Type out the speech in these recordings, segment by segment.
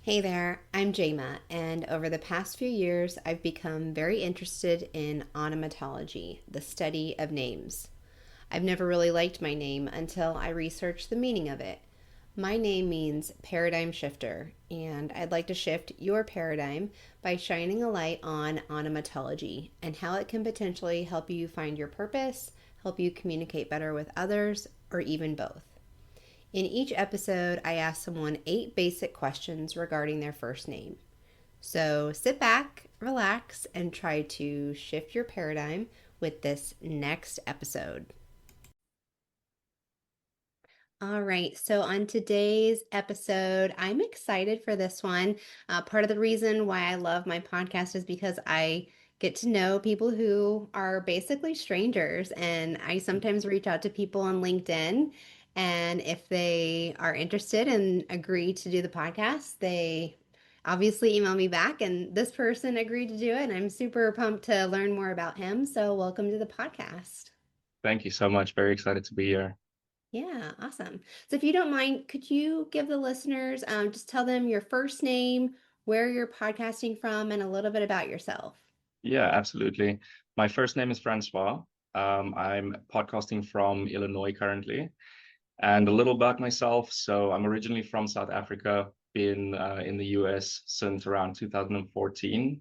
Hey there, I'm Jama, and over the past few years, I've become very interested in onomatology, the study of names. I've never really liked my name until I researched the meaning of it. My name means paradigm shifter, and I'd like to shift your paradigm by shining a light on onomatology and how it can potentially help you find your purpose, help you communicate better with others, or even both. In each episode, I ask someone 8 basic questions regarding their first name. So sit back, relax, and try to shift your paradigm with this next episode. All right, so on today's episode, I'm excited for this one. Part of the reason why I love my podcast is because I get to know people who are basically strangers, and I sometimes reach out to people on LinkedIn. And if they are interested and agree to do the podcast, they obviously email me back, and this person agreed to do it. And I'm super pumped to learn more about him. So, welcome to the podcast. Thank you so much. Very excited to be here. Yeah, awesome. So if you don't mind, could you give the listeners just tell them your first name, where you're podcasting from, and a little bit about yourself? Yeah, absolutely. My first name is Francois. I'm podcasting from Illinois currently, and a little about myself. So I'm originally from South Africa, been in the US since around 2014.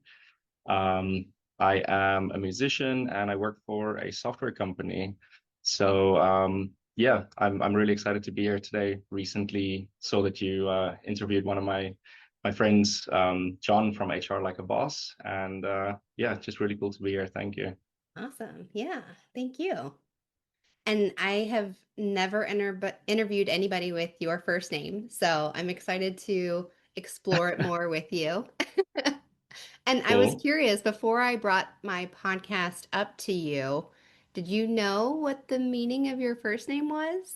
Um, I am a musician and I work for a software company. So yeah, I'm really excited to be here today. Recently saw that you interviewed one of my friends, John from HR Like a Boss, and yeah, just really cool to be here. Thank you. Awesome. Yeah, thank you. And I have never interviewed anybody with your first name, so I'm excited to explore it more with you. And I was Cool. curious, before I brought my podcast up to you, did you know what the meaning of your first name was?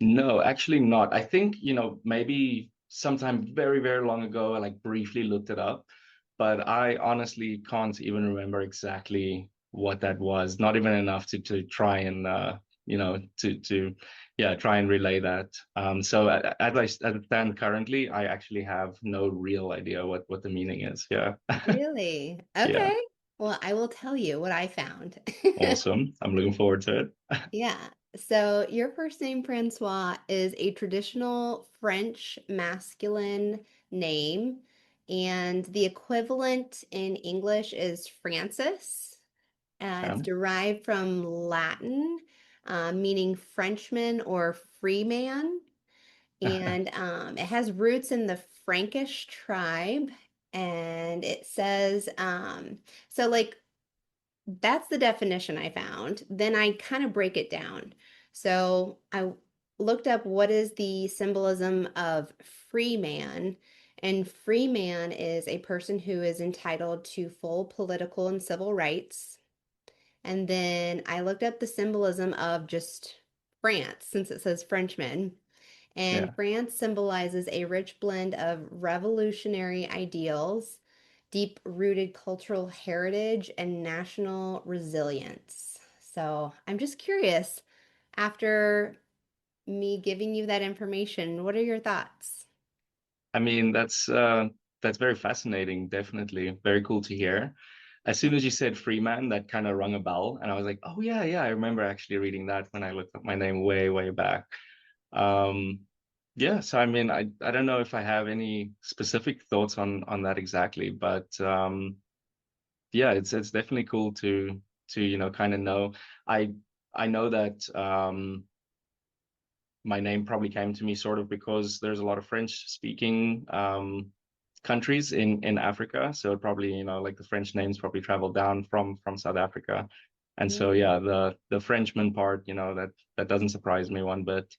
No, actually not. I think, maybe sometime very, very long ago, I like briefly looked it up, but I honestly can't even remember exactly what that was. Not even enough to try and yeah, try and relay that. So as I stand currently, I actually have no real idea what the meaning is. Yeah. Really? Yeah. Okay. Well, I will tell you what I found. Awesome. I'm looking forward to it. Yeah. So your first name, Francois, is a traditional French masculine name, and the equivalent in English is Francis. It's Okay. derived from Latin, meaning Frenchman or free man. And it has roots in the Frankish tribe. And it says, so like that's the definition I found. Then I kind of break it down. So I looked up what is the symbolism of free man. And free man is a person who is entitled to full political and civil rights. And then I looked up the symbolism of just France, since it says Frenchman. And Yeah. France symbolizes a rich blend of revolutionary ideals, deep rooted cultural heritage, and national resilience. So I'm just curious, after me giving you that information, what are your thoughts? I mean, that's very fascinating, definitely. Very cool to hear. As soon as you said Freeman, that kind of rung a bell, and I was like, oh yeah, yeah, I remember actually reading that when I looked up my name way, way back. Um, yeah, so I mean, I don't know if I have any specific thoughts on that exactly, but yeah, it's definitely cool to kind of know. I I know that my name probably came to me sort of because there's a lot of French speaking countries in Africa. So it probably, like the French names probably traveled down from South Africa. And so Yeah. yeah, the Frenchman part, that doesn't surprise me one bit.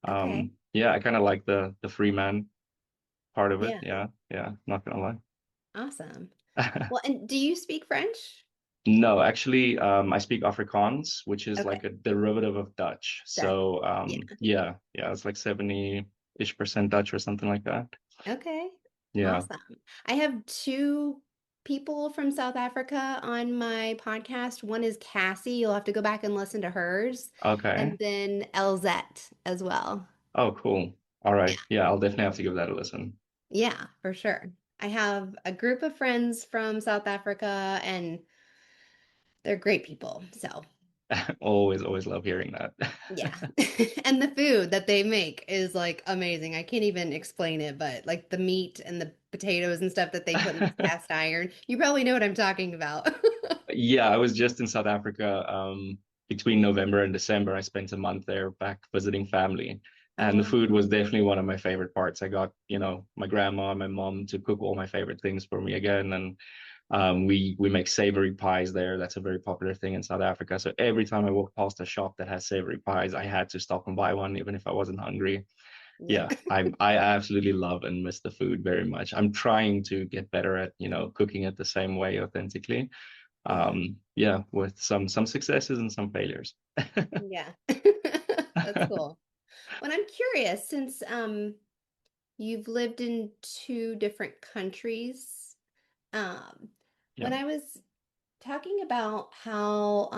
Okay. Yeah, I kind of like the free man part of it. Yeah. Yeah, yeah, not gonna Awesome. lie. Well, and do you speak French? No, actually, I speak Afrikaans, which is Okay. like a derivative of Dutch. Dutch. So Yeah. yeah, yeah, it's like 70-ish% Dutch or something like that. Okay. Yeah. Awesome. I have two people from South Africa on my podcast. One is Cassy. You'll have to go back and listen to hers. Okay. And then Elzette as well. Oh, cool. All right. Yeah, I'll definitely have to give that a listen. Yeah, for sure. I have a group of friends from South Africa and they're great people. So, Always, always love hearing that. yeah. And the food that they make is like amazing. I can't even explain it, but like the meat and the potatoes and stuff that they put in this cast iron, you probably know what I'm talking about. Yeah, I was just in South Africa between November and December. I spent a month there back visiting family. Oh, And the wow. food was definitely one of my favorite parts. I got, my grandma and my mom to cook all my favorite things for me again. And we make savory pies there. That's a very popular thing in South Africa. So every time I walked past a shop that has savory pies, I had to stop and buy one, even if I wasn't hungry. Yeah. Yeah, I absolutely love and miss the food very much. I'm trying to get better at, cooking it the same way authentically. Yeah. Yeah, with some successes and some failures. Yeah. That's cool. Well, I'm curious since you've lived in two different countries. Um, Yeah. when I was talking about how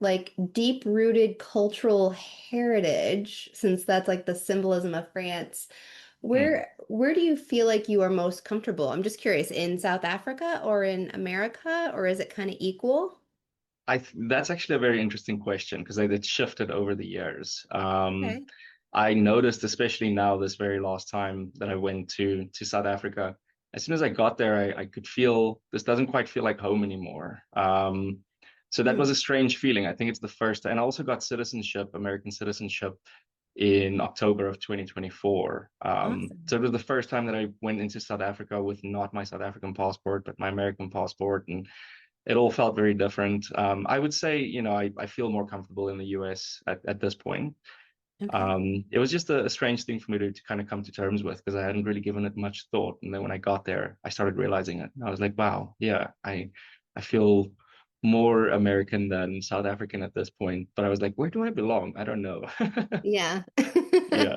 like deep-rooted cultural heritage, since that's like the symbolism of France, Mm. where do you feel like you are most comfortable? I'm just curious, in South Africa or in America, or is it kind of equal? That's actually a very interesting question because it shifted over the years. Okay. I noticed, especially now, this very last time that I went to South Africa, as soon as I got there, I could feel this doesn't quite feel like home anymore. So that was Hmm. a strange feeling. I think it's the first, and I also got citizenship, American citizenship, in October of 2024. So Awesome. it was the first time that I went into South Africa with not my South African passport, but my American passport, and it all felt very different. I would say, I feel more comfortable in the US at this point. Okay. It was just a strange thing for me to kind of come to terms with because I hadn't really given it much thought. And then when I got there, I started realizing it. And I was like, wow, yeah, I feel more American than South African at this point. But I was like, where do I belong? I don't know. Yeah. Yeah.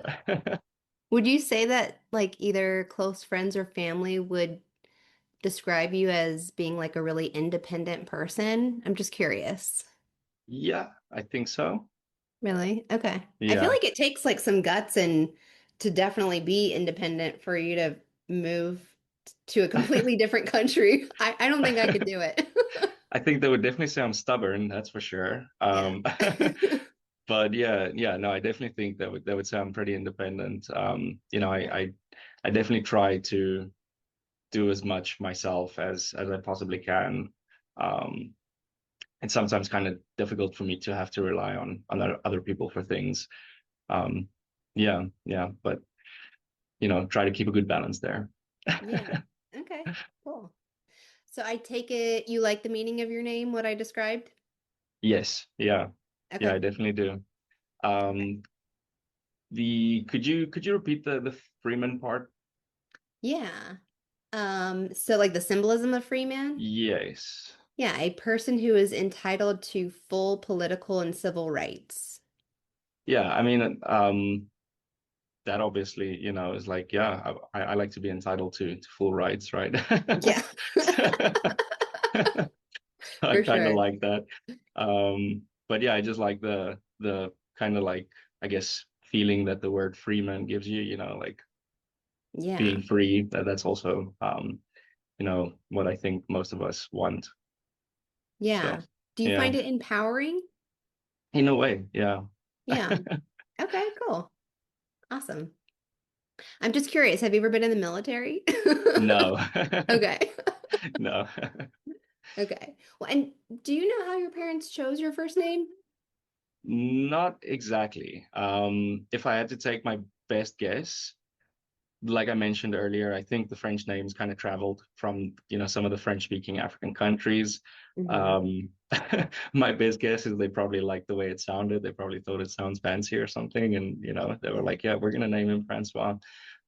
Would you say that like either close friends or family would describe you as being like a really independent person? I'm just curious. Yeah, I think so. Really? Okay. I feel Yeah. like it takes like some guts and to definitely be independent for you to move to a completely different country. I don't think I could do it. I think they would definitely say I'm stubborn, that's for sure. Yeah. But yeah, no, I definitely think that would say I'm pretty independent. Yeah. I definitely try to do as much myself as I possibly can. Um, it's sometimes kind of difficult for me to have to rely on other people for things. Um, yeah, but try to keep a good balance there. Yeah. Okay. Cool. So I take it you like the meaning of your name, what I described? Yes, yeah, I Okay. definitely do. Okay. Um, the could you repeat the Freeman part? Yeah. So like the symbolism of free man? Yes. Yeah, a person who is entitled to full political and civil rights. Yeah, I mean, that obviously, is like, yeah, I like to be entitled to full rights, right? Yeah. I For kind of sure. like that. But yeah, I just like the kind of like, I guess, feeling that the word freeman gives you, like Yeah. being free. That's also, what I think most of us want. So Yeah. Do you yeah, find it empowering? in a way, yeah. Yeah. Okay, cool. Awesome. I'm just curious, have you ever been in the military? No, Okay. no. Okay. Well, and do you know how your parents chose your first name? Not exactly. If I had to take my best guess, like I mentioned earlier, I think the French names kind of traveled from, some of the French-speaking African countries. Hmm. Um, my best guess is they probably liked the way it sounded. They probably thought it sounds fancy or something, and they were Yeah. like, "Yeah, we're gonna name him Francois."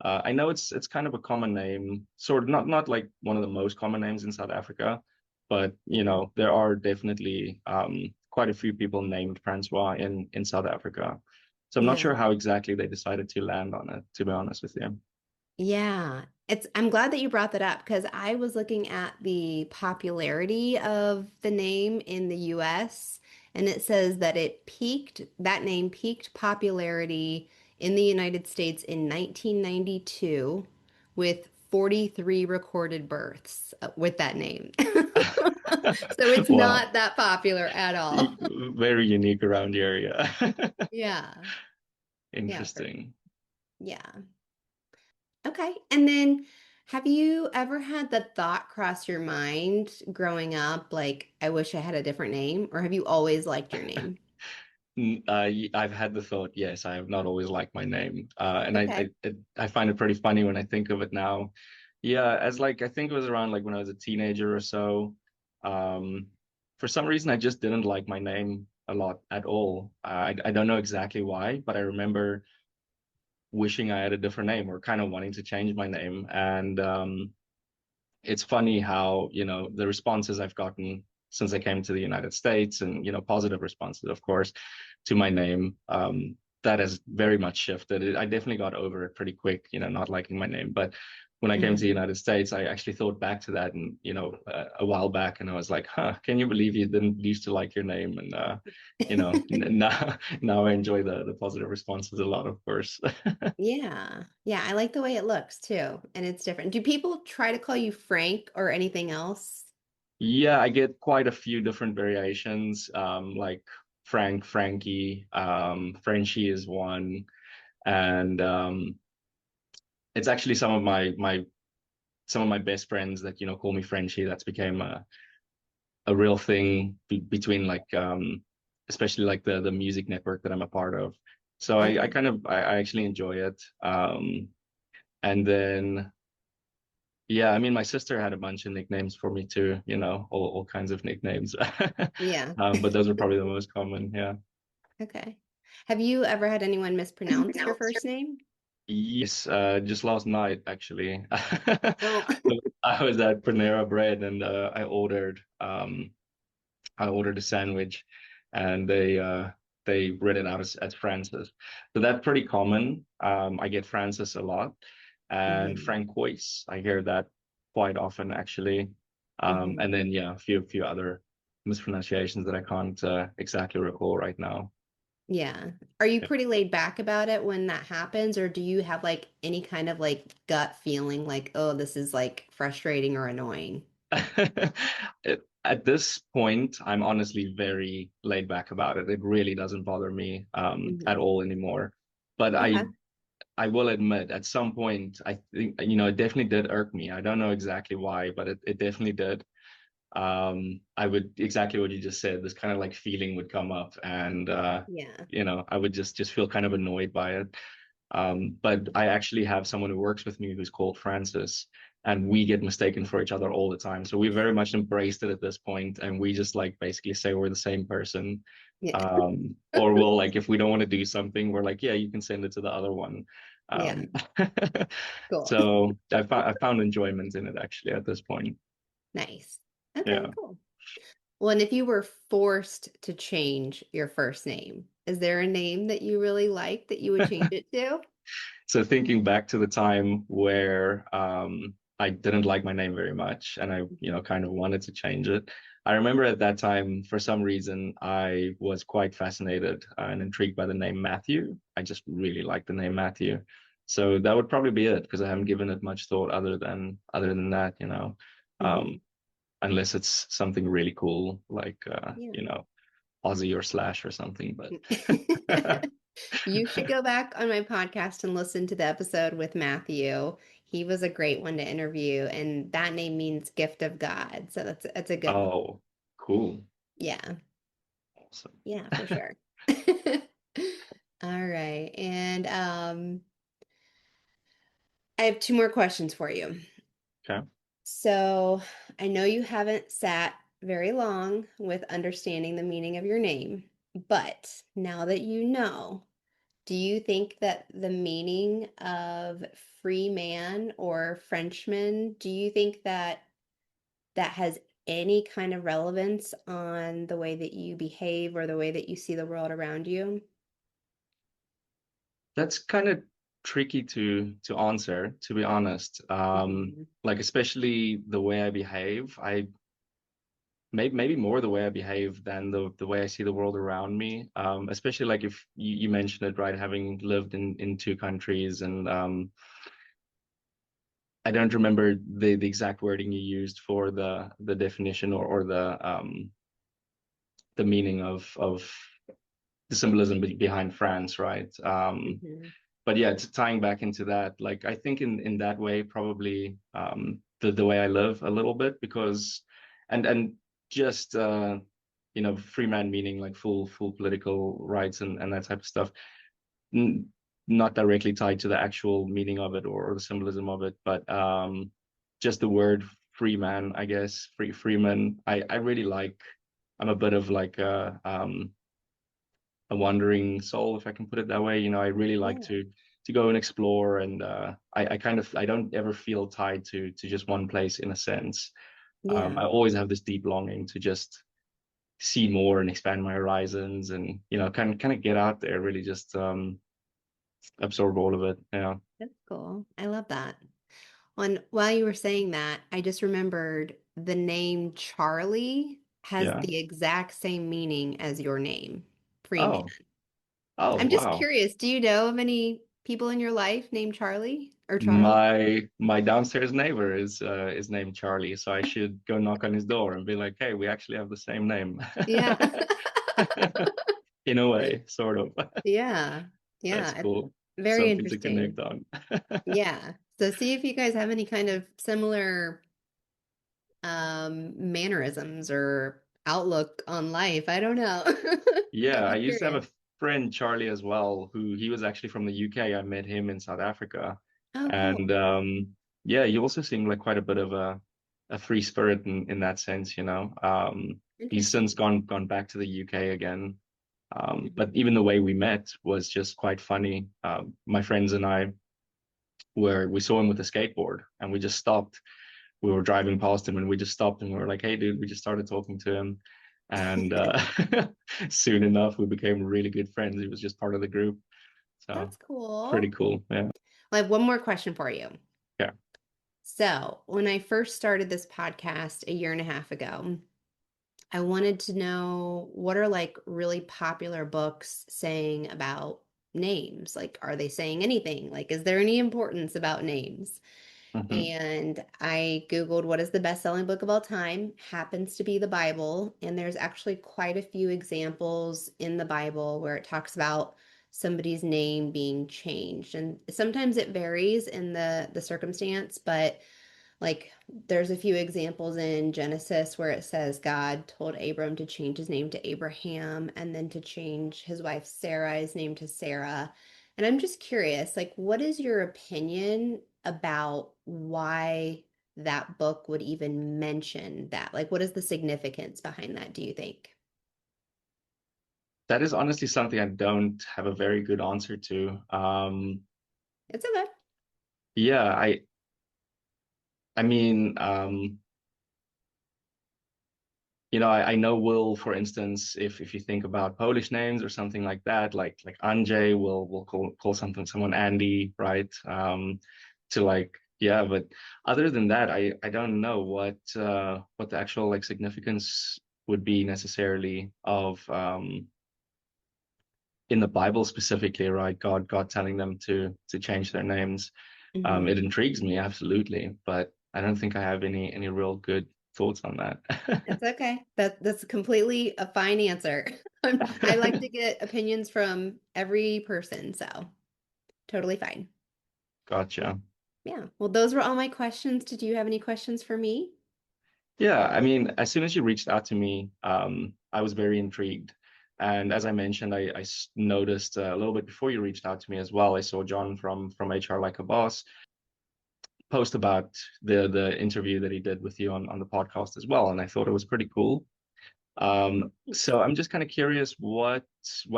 I know it's kind of a common name, sort of not like one of the most common names in South Africa, but Yeah. there are definitely quite a few people named Francois in South Africa. So I'm not Yeah. sure how exactly they decided to land on it, to be honest with you. Yeah. I'm glad that you brought that up because I was looking at the popularity of the name in the US and it says that that name peaked popularity in the United States in 1992 with 43 recorded births with that name. So it's Wow. not that popular at all. Very unique around the area. Yeah. Yeah. Interesting. Yeah. Okay. And then have you ever had the thought cross your mind growing up, like, I wish I had a different name? Or have you always liked your name? I've had the thought, yes, I have not always liked my name. And Okay. I find it pretty funny when I think of it now. Yeah, as like I think it was around like when I was a teenager or so. Um, for some reason, I just didn't like my name a lot at all. I don't know exactly why, but I remember wishing I had a different name or kind of wanting to change my name. And it's funny how, the responses I've gotten since I came to the United States and, positive responses, of course, to my name, that has very much shifted. I definitely got over it pretty quick, not liking my name. But when I came to the Mhm. United States, I actually thought back to that and, a while back, and I was like, huh, can you believe you didn't used to like your name? And, now I enjoy the positive responses a lot, of course. Yeah. Yeah. I like the way it looks too. And it's different. Do people try to call you Frank or anything else? Yeah, I get quite a few different variations, like Frank, Frankie, Frenchie is one, and it's actually some of my best friends that call me Frenchie. That's became a real thing between like especially like the music network that I'm a part of. So I Okay. kind of I actually enjoy it. And then yeah, I mean, my sister had a bunch of nicknames for me too, all kinds of nicknames. Yeah. But those are probably the most common. Yeah. Okay. Have you ever had anyone mispronounce your first name? Yes, just last night actually. Oh, I was at Panera Bread and I ordered a sandwich and they read it out as Francis. So that's pretty common. I get Francis a lot and hmm Francois. I hear that quite often actually. hmm And then yeah, a few other mispronunciations that I can't exactly recall right now. Yeah. Are you pretty laid back about it when that happens, or do you have like any kind of like gut feeling like, oh, this is like frustrating or annoying? At this point, I'm honestly very laid back about it. It really doesn't bother me at hmm all anymore. But I Okay. I will admit, at some point, I think it definitely did irk me. I don't know exactly why, but it definitely did. I would exactly what you just said. This kind of like feeling would come up, and Yeah. I would just feel kind of annoyed by it. But I actually have someone who works with me who's called Francis, and we get mistaken for each other all the time. So we very much embraced it at this point, and we just like basically say we're the same person. Yeah. Or we'll like if we don't want to do something, we're like, yeah, you can send it to the other one. Yeah. Um, Cool. so I found enjoyment in it actually at this point. Nice. Okay, Yeah. cool. Well, and if you were forced to change your first name, is there a name that you really like that you would change it to? So thinking back to the time where I didn't like my name very much and I, kind of wanted to change it. I remember at that time, for some reason, I was quite fascinated and intrigued by the name Matthew. I just really like the name Matthew. So that would probably be it because I haven't given it much thought other than that, hmm um, unless it's something really cool like Yeah. Aussie or Slash or something. But You should go back on my podcast and listen to the episode with Matthew. He was a great one to interview, and that name means gift of God. So that's a good one. oh, cool. Yeah. Awesome. Yeah, for sure. All right. And I have two more questions for you. Okay. So I know you haven't sat very long with understanding the meaning of your name, but now that you know, do you think that the meaning of free man or Frenchman, do you think that that has any kind of relevance on the way that you behave or the way that you see the world around you? That's kind of tricky to answer, to be honest. Mhm. Like especially the way I behave, I maybe more the way I behave than the way I see the world around me. Especially like if you mentioned it, right, having lived in two countries and I don't remember the exact wording you used for the definition or the meaning of the symbolism behind France, right? Hmm. But yeah, tying back into that, like I think in that way, probably the way I live a little bit because and just free man meaning like full political rights and that type of stuff. N Not directly tied to the actual meaning of it or the symbolism of it, but just the word free man, I guess, freeman. I really like. I'm a bit of like a wandering soul, if I can put it that way. I really like Yeah. to go and explore, and I kind of I don't ever feel tied to just one place in a sense. Yeah. I always have this deep longing to just see more and expand my horizons, and kind of get out there, really just absorb all of it. Yeah, That's cool. I love that. While you were saying that, I just remembered the name Charlie has yeah. the exact same meaning as your name, Freeman. Oh, oh, I'm just wow. curious, do you know of any people in your life named Charlie or Charles? My downstairs neighbor is named Charlie, so I should go knock on his door and be like, "Hey, we actually have the same name." Yeah. In a way, sort of. Yeah. That's Yeah. It's cool. very Something to interesting. connect on. Yeah. So see if you guys have any kind of similar mannerisms or outlook on life. I don't know. Yeah, I'd I be used to have curious. a friend, Charlie, as well, who he was actually from the UK. I met him in South Africa. Oh, And cool. yeah, he also seemed like quite a bit of a free spirit in that sense, he's since Interesting. gone back to the UK again. But Mhm. even the way we met was just quite funny. My friends and I we saw him with a skateboard and we just stopped. We were driving past him and we just stopped and we were like, "Hey, dude," we just started talking to him. And soon enough, we became really good friends. He was just part of the group. So That's cool. pretty cool. Yeah. I have one more question for you. Yeah. So, when I first started this podcast a year and a half ago, I wanted to know what are like really popular books saying about names? Like, are they saying anything? Like, is there any importance about names? Hmm. And I Googled what is the best-selling book of all time. Happens to be the Bible. And there's actually quite a few examples in the Bible where it talks about somebody's name being changed. And sometimes it varies in the circumstance, but like there's a few examples in Genesis where it says God told Abram to change his name to Abraham and then to change his wife Sarah's name to Sarah. And I'm just curious, like, what is your opinion about why that book would even mention that? Like, what is the significance behind that, do you think? That is honestly something I don't have a very good answer to. It's okay. Yeah, I mean, I know Will, for instance, if you think about Polish names or something like that, like Andrzej, will call someone Andy, right? To like, yeah, but other than that, I don't know what the actual like significance would be necessarily of in the Bible specifically, right? God telling them to change their names. Hmm. It intrigues me absolutely, but I don't think I have any real good thoughts on It's okay. That's completely a fine answer. I like that. to get opinions from every person, so totally fine. Gotcha. Yeah. Well, those were all my questions. Did you have any questions for me? Yeah, I mean, as soon as you reached out to me, I was very intrigued. And as I mentioned, I noticed a little bit before you reached out to me as well. I saw John from HR Like a Boss post about the interview that he did with you on the podcast as well, and I thought it was pretty cool. Thanks. So I'm just kind of curious what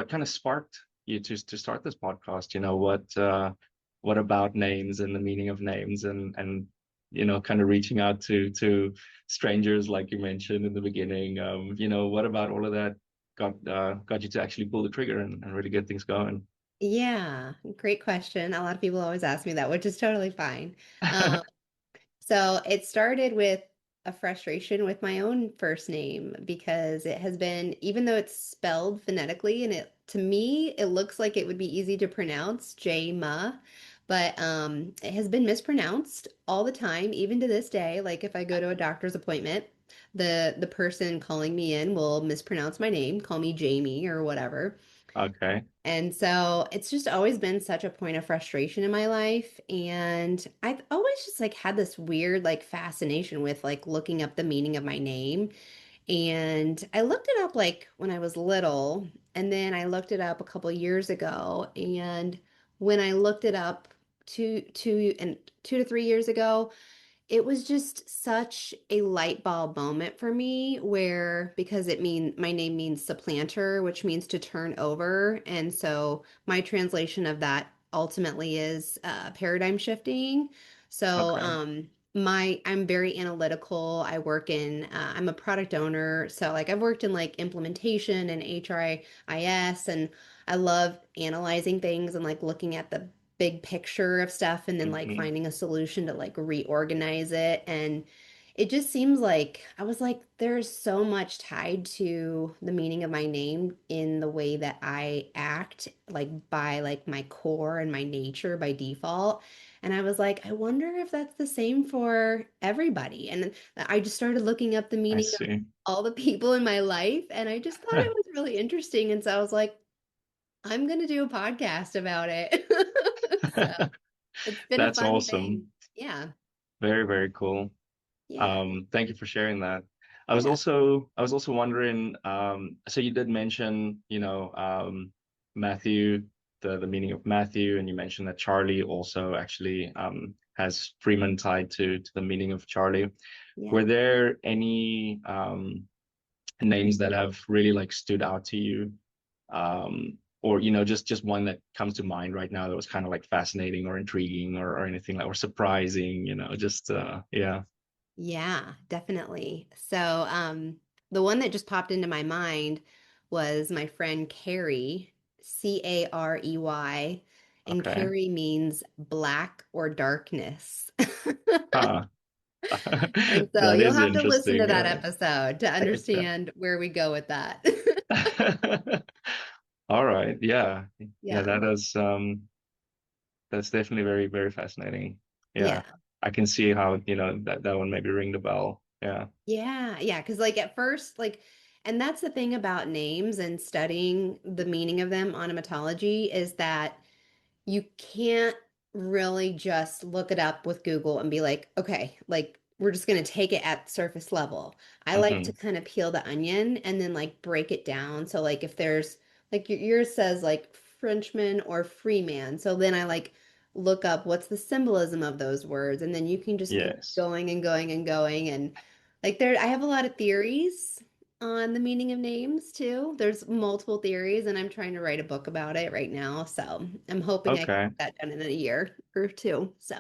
kind of sparked you to start this podcast? What about names and the meaning of names and kind of reaching out to strangers like you mentioned in the beginning. What about all of that got you to actually pull the trigger and really get things going? Yeah, great question. A lot of people always ask me that, which is totally fine. Um, so it started with a frustration with my own first name because it has been, even though it's spelled phonetically and it to me it looks like it would be easy to pronounce, J-ma, but it has been mispronounced all the time, even to this day. Like if I go to a doctor's appointment, the person calling me in will mispronounce my name, call me Jamie or whatever. Okay. And so it's just always been such a point of frustration in my life. And I've always just like had this weird like fascination with like looking up the meaning of my name. And I looked it up like when I was little, and then I looked it up a couple years ago. And when I looked it up 2 to 3 years ago, it was just such a light bulb moment for me where because my name means supplanter, which means to turn over. And so my translation of that ultimately is paradigm shifting. So Okay. I'm very analytical. I'm a product owner. So like I've worked in like implementation and HRIS, and I love analyzing things and like looking at the big picture of stuff and then like Hmm. finding a solution to like reorganize it. And it just seems like I was like, there's so much tied to the meaning of my name in the way that I act, like by like my core and my nature by default. And I was like, I wonder if that's the same for everybody. And I just started looking up the I meaning of see. all the people in my life, and I just thought it was really interesting. And so I was like, I'm gonna do a podcast about it. So it's been a That's fun awesome. thing. Yeah. Very, very cool. Yeah. Thank you for sharing that. Yeah. I was also wondering, so you did mention, Matthew, the meaning of Matthew, and you mentioned that Charlie also actually has Freeman tied to the meaning of Charlie. Yeah. Were there any names that have really like stood out to you? Or just one that comes to mind right now that was kind of like fascinating or intriguing or anything like or surprising, just yeah. Yeah, definitely. So, the one that just popped into my mind was my friend Carrie, Carey, and Okay. Carrie means black or darkness. Huh. And so That you'll is have to listen to interesting. that Yeah. episode to Okay. understand where we go with that. All right. Yeah. Yeah, Yeah. that's definitely very, very fascinating. Yeah. Yeah. I can see how, that one maybe ring the bell. Yeah. Yeah, yeah, because like at first, like, and that's the thing about names and studying the meaning of them, onomatology, is that you can't really just look it up with Google and be like, okay, like we're just going to take it at surface level. I like to Hmm. kind of peel the onion and then like break it down. So like if there's like yours says like Frenchman or Freeman. So then I like look up what's the symbolism of those words, and then you can just keep Yes. going and going and going. And like there I have a lot of theories on the meaning of names too. There's multiple theories, and I'm trying to write a book about it right now. So I'm hoping I can Okay. get that done in a year or two. So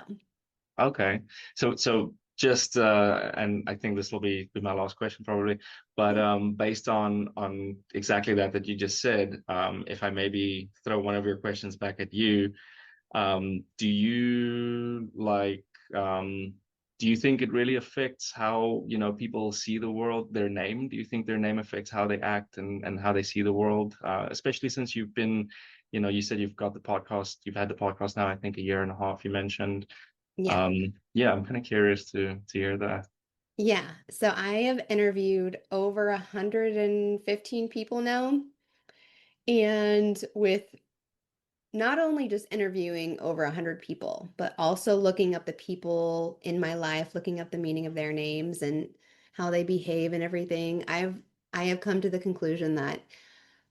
Okay. So just and I think this will be my last question probably, but yeah. based on exactly that you just said, if I maybe throw one of your questions back at you, do you like do you think it really affects how, people see the world, their name? Do you think their name affects how they act and how they see the world? Especially since you've been, you said you've had the podcast now, I think a year and a half, you mentioned. Yeah. Yeah, I'm kind of curious to hear that. Yeah. So I have interviewed over 115 people now. And with not only just interviewing over 100 people, but also looking up the people in my life, looking up the meaning of their names and how they behave and everything, I have come to the conclusion that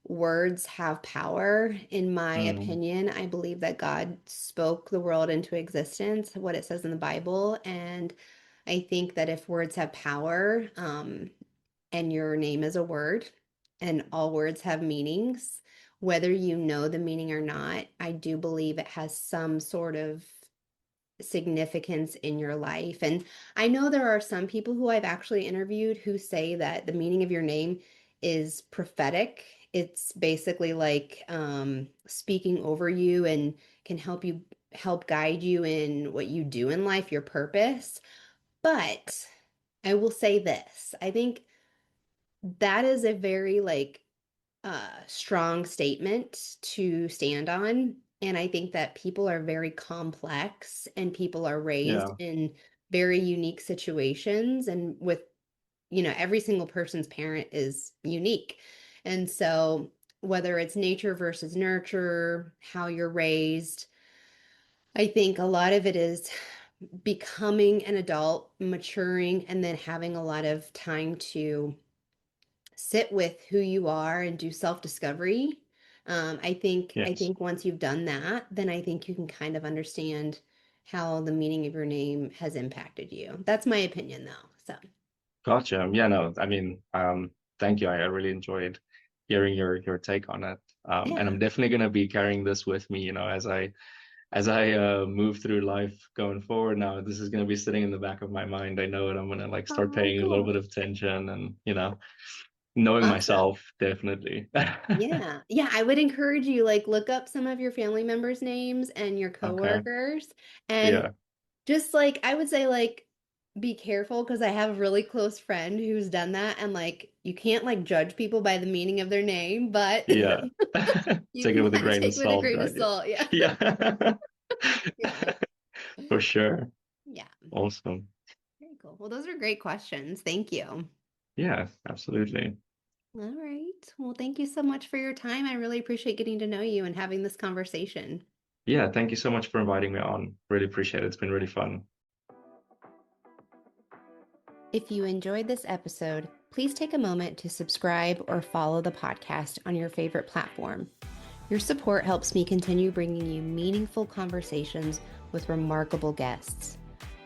words have power. In my Mm, opinion, I believe that God spoke the world into existence, what it says in the Bible, and I think that if words have power, and your name is a word, and all words have meanings, whether you know the meaning or not, I do believe it has some sort of significance in your life. And I know there are some people who I've actually interviewed who say that the meaning of your name is prophetic. It's basically like speaking over you and can help guide you in what you do in life, your purpose. But I will say this. I think that is a very like strong statement to stand on. And I think that people are very complex and people are raised Yeah. in very unique situations. And with, every single person's parent is unique. And so, whether it's nature versus nurture, how you're raised, I think a lot of it is becoming an adult, maturing, and then having a lot of time to sit with who you are and do self-discovery. I Yes. think once you've done that, then I think you can kind of understand how the meaning of your name has impacted you. That's my opinion though. So, Gotcha. Yeah, no, I mean, thank you. I really enjoyed hearing your take on it. And yeah. I'm definitely gonna be carrying this with me, as I move through life going forward now. This is gonna be sitting in the back of my mind. I know it. I'm gonna like start Oh, paying a little cool. bit of attention and, knowing Awesome. myself, definitely. Yeah. Yeah, I would encourage you like look up some of your family members' names and your Okay. coworkers and Yeah. just like I would say like be careful because I have a really close friend who's done that and like you can't like judge people by the meaning of their name, but Yeah. you Take it can with a kind of grain of take it with a salt, grain of right? salt. Yeah. Yeah. Yeah. Yeah. For sure. Yeah. Awesome. Very cool. Well, those are great questions. Thank you. Yeah, absolutely. All right. Well, thank you so much for your time. I really appreciate getting to know you and having this conversation. Yeah, thank you so much for inviting me on. Really appreciate it. It's been really fun. If you enjoyed this episode, please take a moment to subscribe or follow the podcast on your favorite platform. Your support helps me continue bringing you meaningful conversations with remarkable guests.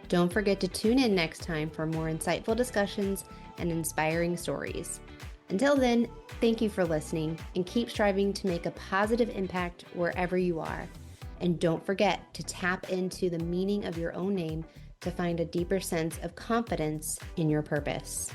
Don't forget to tune in next time for more insightful discussions and inspiring stories. Until then, thank you for listening and keep striving to make a positive impact wherever you are. And don't forget to tap into the meaning of your own name to find a deeper sense of confidence in your purpose.